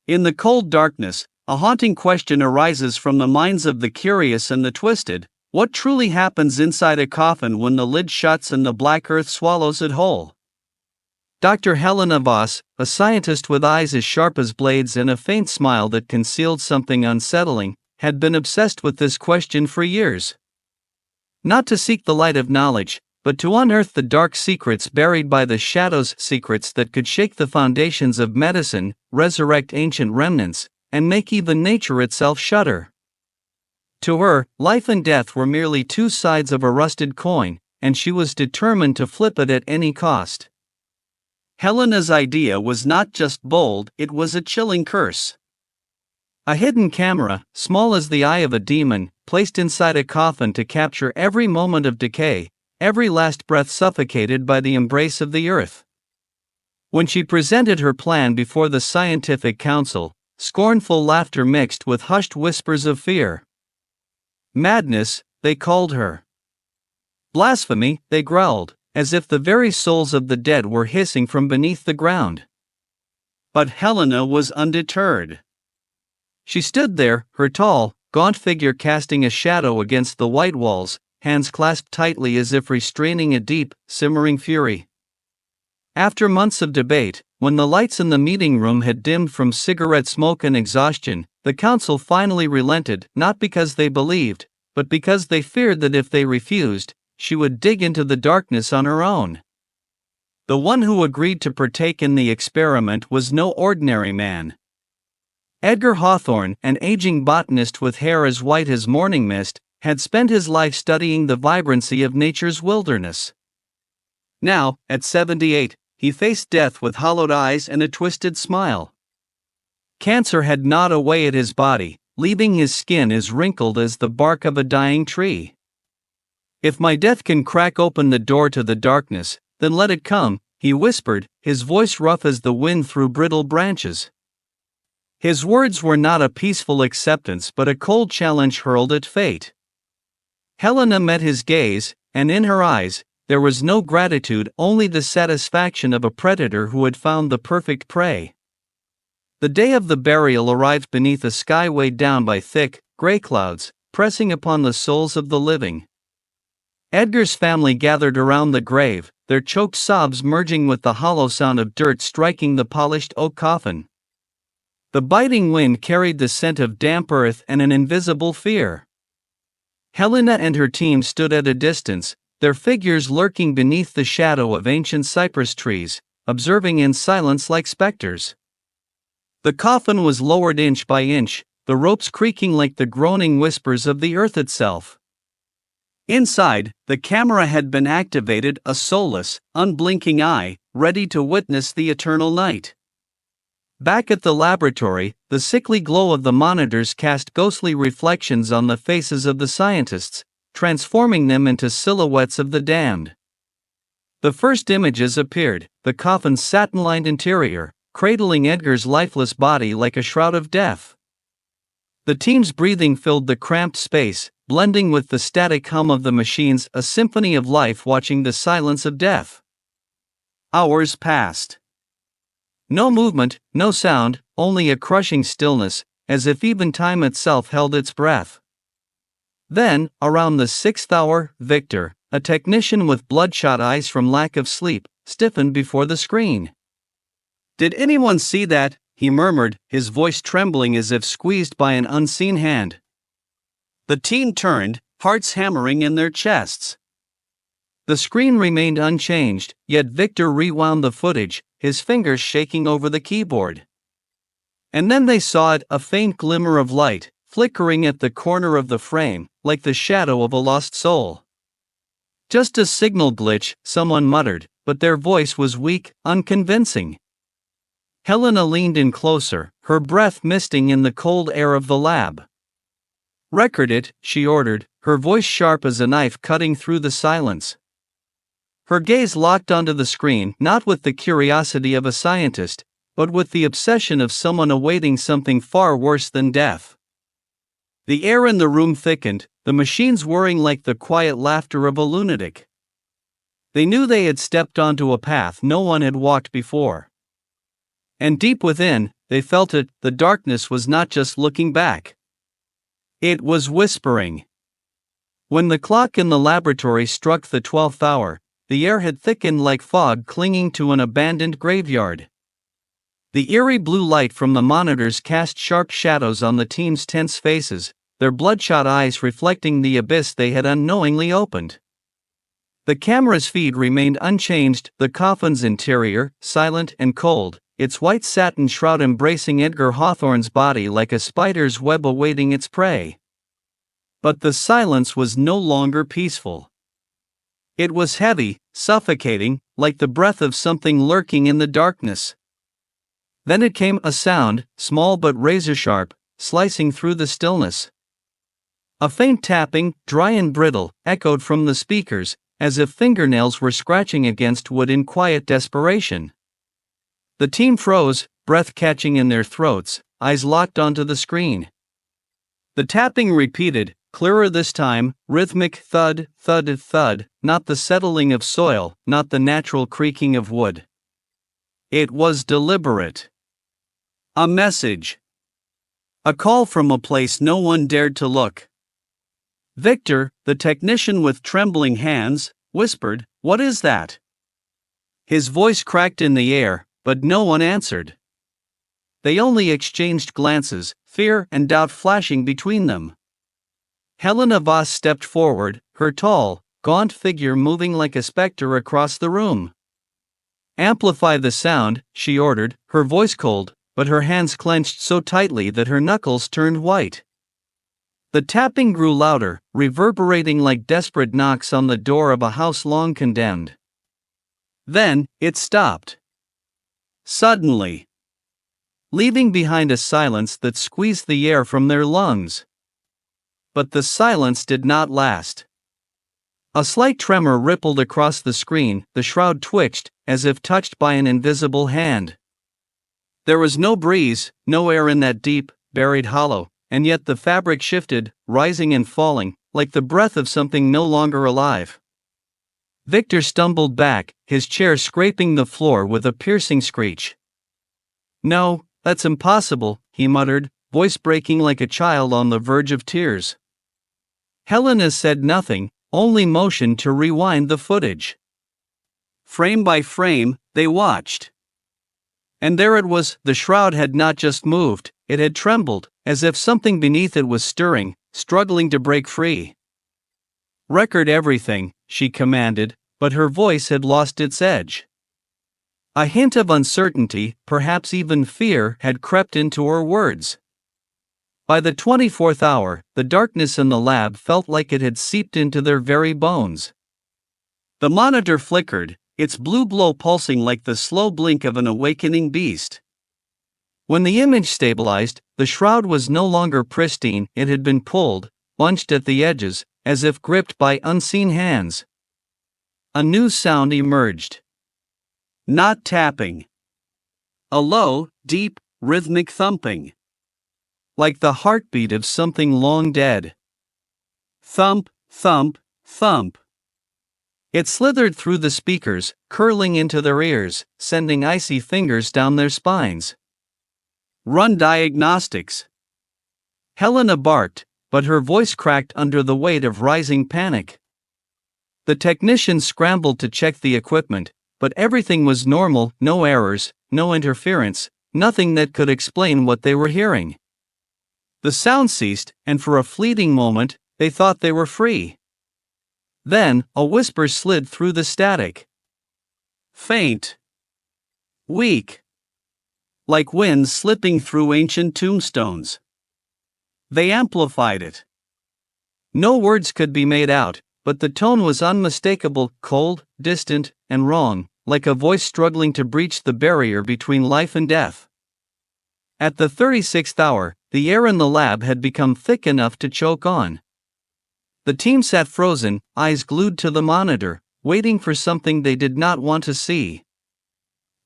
In the cold darkness, a haunting question arises from the minds of the curious and the twisted. What truly happens inside a coffin when the lid shuts and the black earth swallows it whole? Dr. Helena Voss, a scientist with eyes as sharp as blades and a faint smile that concealed something unsettling, had been obsessed with this question for years. Not to seek the light of knowledge, but to unearth the dark secrets buried by the shadows, secrets that could shake the foundations of medicine, resurrect ancient remnants, and make even nature itself shudder. To her, life and death were merely two sides of a rusted coin, and she was determined to flip it at any cost. Helena's idea was not just bold, it was a chilling curse. A hidden camera, small as the eye of a demon, placed inside a coffin to capture every moment of decay, every last breath suffocated by the embrace of the earth. When she presented her plan before the scientific council, scornful laughter mixed with hushed whispers of fear. Madness, they called her. Blasphemy, they growled, as if the very souls of the dead were hissing from beneath the ground. But Helena was undeterred. She stood there, her tall, gaunt figure casting a shadow against the white walls, hands clasped tightly as if restraining a deep, simmering fury. After months of debate, when the lights in the meeting room had dimmed from cigarette smoke and exhaustion, the council finally relented, not because they believed, but because they feared that if they refused, she would dig into the darkness on her own. The one who agreed to partake in the experiment was no ordinary man. Edgar Hawthorne, an aging botanist with hair as white as morning mist, had spent his life studying the vibrancy of nature's wilderness. Now, at 78, he faced death with hollowed eyes and a twisted smile. Cancer had gnawed away at his body, leaving his skin as wrinkled as the bark of a dying tree. "If my death can crack open the door to the darkness, then let it come," he whispered, his voice rough as the wind through brittle branches. His words were not a peaceful acceptance but a cold challenge hurled at fate. Helena met his gaze, and in her eyes, there was no gratitude, only the satisfaction of a predator who had found the perfect prey. The day of the burial arrived beneath a sky weighed down by thick, gray clouds, pressing upon the souls of the living. Edgar's family gathered around the grave, their choked sobs merging with the hollow sound of dirt striking the polished oak coffin. The biting wind carried the scent of damp earth and an invisible fear. Helena and her team stood at a distance, their figures lurking beneath the shadow of ancient cypress trees, observing in silence like specters. The coffin was lowered inch by inch, the ropes creaking like the groaning whispers of the earth itself. Inside, the camera had been activated, a soulless, unblinking eye, ready to witness the eternal night. Back at the laboratory, the sickly glow of the monitors cast ghostly reflections on the faces of the scientists, transforming them into silhouettes of the damned. The first images appeared, the coffin's satin-lined interior, cradling Edgar's lifeless body like a shroud of death. The team's breathing filled the cramped space, blending with the static hum of the machines, a symphony of life watching the silence of death. Hours passed. No movement, no sound, only a crushing stillness, as if even time itself held its breath. Then, around the 6th hour, Victor, a technician with bloodshot eyes from lack of sleep, stiffened before the screen. "Did anyone see that?" he murmured, his voice trembling as if squeezed by an unseen hand. The team turned, hearts hammering in their chests. The screen remained unchanged, yet Victor rewound the footage, his fingers shaking over the keyboard. And then they saw it, a faint glimmer of light, flickering at the corner of the frame, like the shadow of a lost soul. "Just a signal glitch," someone muttered, but their voice was weak, unconvincing. Helena leaned in closer, her breath misting in the cold air of the lab. "Record it," she ordered, her voice sharp as a knife cutting through the silence. Her gaze locked onto the screen, not with the curiosity of a scientist, but with the obsession of someone awaiting something far worse than death. The air in the room thickened, the machines whirring like the quiet laughter of a lunatic. They knew they had stepped onto a path no one had walked before. And deep within, they felt it, the darkness was not just looking back. It was whispering. When the clock in the laboratory struck the 12th hour, the air had thickened like fog clinging to an abandoned graveyard. The eerie blue light from the monitors cast sharp shadows on the team's tense faces, their bloodshot eyes reflecting the abyss they had unknowingly opened. The camera's feed remained unchanged, the coffin's interior, silent and cold, its white satin shroud embracing Edgar Hawthorne's body like a spider's web awaiting its prey. But the silence was no longer peaceful. It was heavy, suffocating, like the breath of something lurking in the darkness. Then it came, a sound, small but razor-sharp, slicing through the stillness. A faint tapping, dry and brittle, echoed from the speakers, as if fingernails were scratching against wood in quiet desperation. The team froze, breath catching in their throats, eyes locked onto the screen. The tapping repeated, clearer this time, rhythmic thud, thud, thud, not the settling of soil, not the natural creaking of wood. It was deliberate. A message. A call from a place no one dared to look. Victor, the technician with trembling hands, whispered, "What is that?" His voice cracked in the air, but no one answered. They only exchanged glances, fear and doubt flashing between them. Helena Voss stepped forward, her tall, gaunt figure moving like a specter across the room. "Amplify the sound," she ordered, her voice cold, but her hands clenched so tightly that her knuckles turned white. The tapping grew louder, reverberating like desperate knocks on the door of a house long condemned. Then, it stopped. Suddenly. Leaving behind a silence that squeezed the air from their lungs. But the silence did not last. A slight tremor rippled across the screen, the shroud twitched, as if touched by an invisible hand. There was no breeze, no air in that deep, buried hollow. And yet the fabric shifted, rising and falling, like the breath of something no longer alive. Victor stumbled back, his chair scraping the floor with a piercing screech. "No, that's impossible," he muttered, voice breaking like a child on the verge of tears. Helena said nothing, only motioned to rewind the footage. Frame by frame, they watched. And there it was, the shroud had not just moved, it had trembled, as if something beneath it was stirring, struggling to break free. "Record everything," she commanded, but her voice had lost its edge. A hint of uncertainty, perhaps even fear, had crept into her words. By the 24th hour, the darkness in the lab felt like it had seeped into their very bones. The monitor flickered, its blue glow pulsing like the slow blink of an awakening beast. When the image stabilized, the shroud was no longer pristine, it had been pulled, bunched at the edges, as if gripped by unseen hands. A new sound emerged. Not tapping. A low, deep, rhythmic thumping. Like the heartbeat of something long dead. Thump, thump, thump. It slithered through the speakers, curling into their ears, sending icy fingers down their spines. "Run diagnostics." Helena barked, but her voice cracked under the weight of rising panic. The technicians scrambled to check the equipment, but everything was normal, no errors, no interference, nothing that could explain what they were hearing. The sound ceased, and for a fleeting moment, they thought they were free. Then, a whisper slid through the static. Faint. Weak. Like wind slipping through ancient tombstones. They amplified it. No words could be made out, but the tone was unmistakable, cold, distant, and wrong, like a voice struggling to breach the barrier between life and death. At the 36th hour, the air in the lab had become thick enough to choke on. The team sat frozen, eyes glued to the monitor, waiting for something they did not want to see.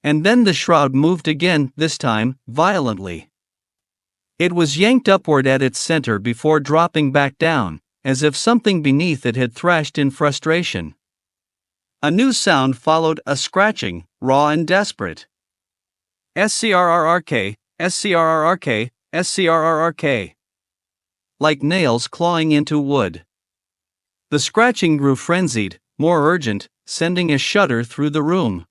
And then the shroud moved again, this time, violently. It was yanked upward at its center before dropping back down, as if something beneath it had thrashed in frustration. A new sound followed, a scratching, raw and desperate. "SCRRRK, Scrrrk, scrrrk. Like nails clawing into wood. The scratching grew frenzied, more urgent, sending a shudder through the room.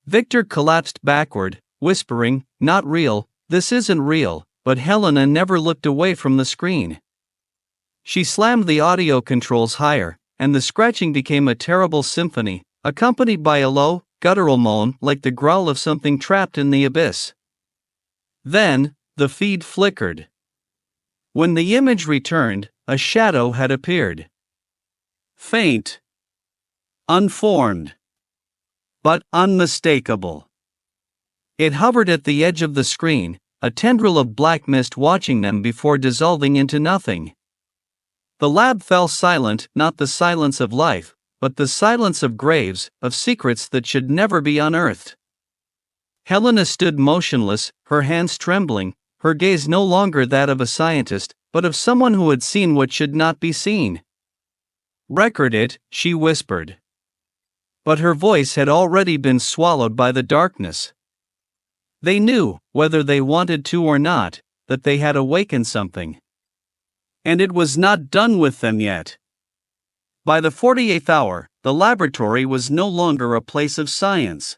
Victor collapsed backward, whispering, "Not real, this isn't real," but Helena never looked away from the screen. She slammed the audio controls higher, and the scratching became a terrible symphony, accompanied by a low, guttural moan like the growl of something trapped in the abyss. Then, the feed flickered. When the image returned, a shadow had appeared. Faint, unformed, but unmistakable. It hovered at the edge of the screen, a tendril of black mist watching them before dissolving into nothing. The lab fell silent, not the silence of life, but the silence of graves, of secrets that should never be unearthed. Helena stood motionless, her hands trembling, her gaze no longer that of a scientist, but of someone who had seen what should not be seen. "Record it," she whispered. But her voice had already been swallowed by the darkness. They knew, whether they wanted to or not, that they had awakened something. And it was not done with them yet. By the 48th hour, the laboratory was no longer a place of science.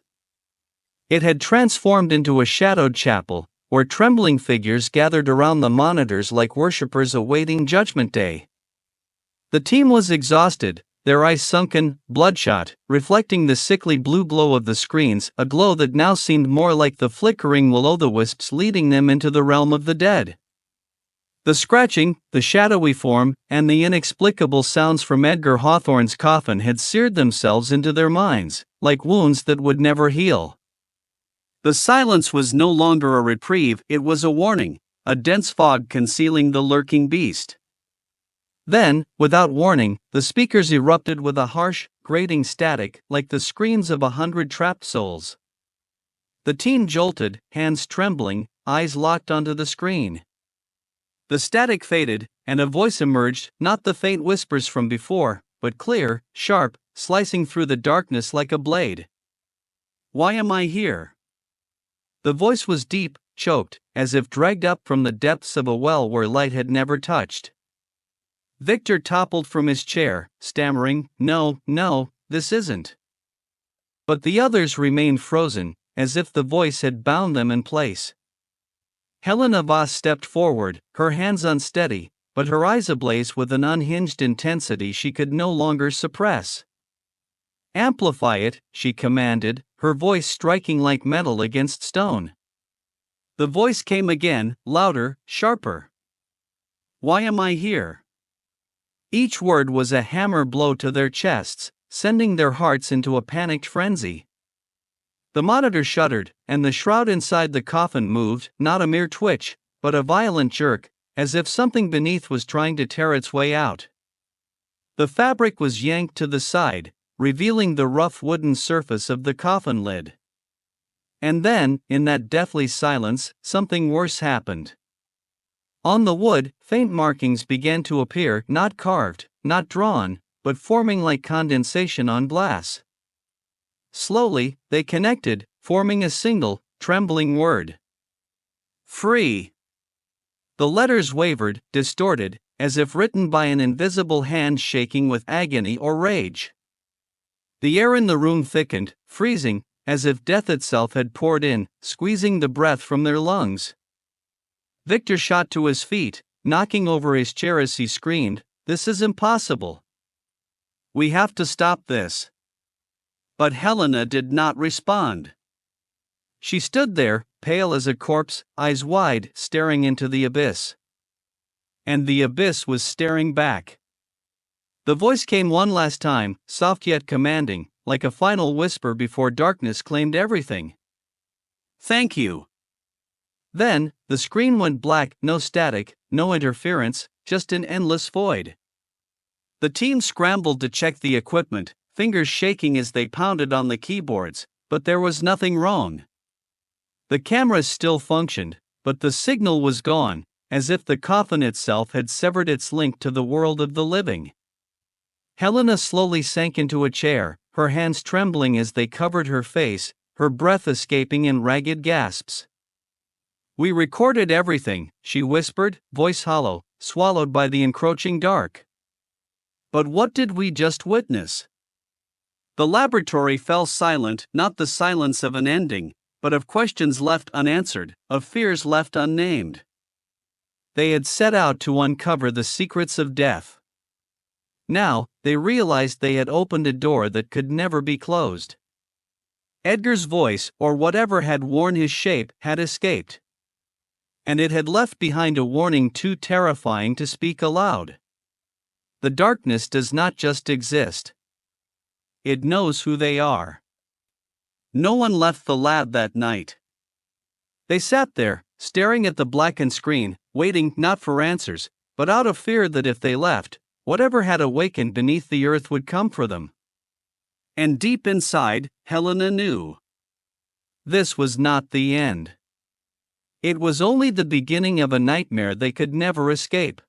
It had transformed into a shadowed chapel, where trembling figures gathered around the monitors like worshippers awaiting Judgment Day. The team was exhausted, their eyes sunken, bloodshot, reflecting the sickly blue glow of the screens, a glow that now seemed more like the flickering will-o'-the-wisps leading them into the realm of the dead. The scratching, the shadowy form, and the inexplicable sounds from Edgar Hawthorne's Coffin had seared themselves into their minds, like wounds that would never heal. The silence was no longer a reprieve, it was a warning, a dense fog concealing the lurking beast. Then, without warning, the speakers erupted with a harsh, grating static like the screams of 100 trapped souls. The team jolted, hands trembling, eyes locked onto the screen. The static faded, and a voice emerged, not the faint whispers from before, but clear, sharp, slicing through the darkness like a blade. "Why am I here?" The voice was deep, choked, as if dragged up from the depths of a well where light had never touched. Victor toppled from his chair, stammering, "No, no, this isn't." But the others remained frozen, as if the voice had bound them in place. Helena Voss stepped forward, her hands unsteady, but her eyes ablaze with an unhinged intensity she could no longer suppress. "Amplify it," she commanded, her voice striking like metal against stone. The voice came again, louder, sharper. "Why am I here?" Each word was a hammer blow to their chests, sending their hearts into a panicked frenzy. The monitor shuddered, and the shroud inside the coffin moved, not a mere twitch, but a violent jerk, as if something beneath was trying to tear its way out. The fabric was yanked to the side, revealing the rough wooden surface of the coffin lid. And then, in that deathly silence, something worse happened. On the wood, faint markings began to appear, not carved, not drawn, but forming like condensation on glass. Slowly, they connected, forming a single, trembling word. "Free." The letters wavered, distorted, as if written by an invisible hand shaking with agony or rage. The air in the room thickened, freezing, as if death itself had poured in, squeezing the breath from their lungs. Victor shot to his feet, knocking over his chair as he screamed, "This is impossible. We have to stop this." But Helena did not respond. She stood there, pale as a corpse, eyes wide, staring into the abyss. And the abyss was staring back. The voice came one last time, soft yet commanding, like a final whisper before darkness claimed everything. "Thank you." Then, the screen went black, no static, no interference, just an endless void. The team scrambled to check the equipment, fingers shaking as they pounded on the keyboards, but there was nothing wrong. The cameras still functioned, but the signal was gone, as if the coffin itself had severed its link to the world of the living. Helena slowly sank into a chair, her hands trembling as they covered her face, her breath escaping in ragged gasps. We recorded everything, she whispered, voice hollow, swallowed by the encroaching dark. But what did we just witness? The laboratory fell silent, not the silence of an ending, but of questions left unanswered, of fears left unnamed. They had set out to uncover the secrets of death. Now, they realized they had opened a door that could never be closed. Edgar's voice, or whatever had worn his shape, had escaped. And it had left behind a warning too terrifying to speak aloud. The darkness does not just exist. It knows who they are. No one left the lab that night. They sat there, staring at the blackened screen, waiting not for answers, but out of fear that if they left, whatever had awakened beneath the earth would come for them. And deep inside, Helena knew. This was not the end. It was only the beginning of a nightmare they could never escape.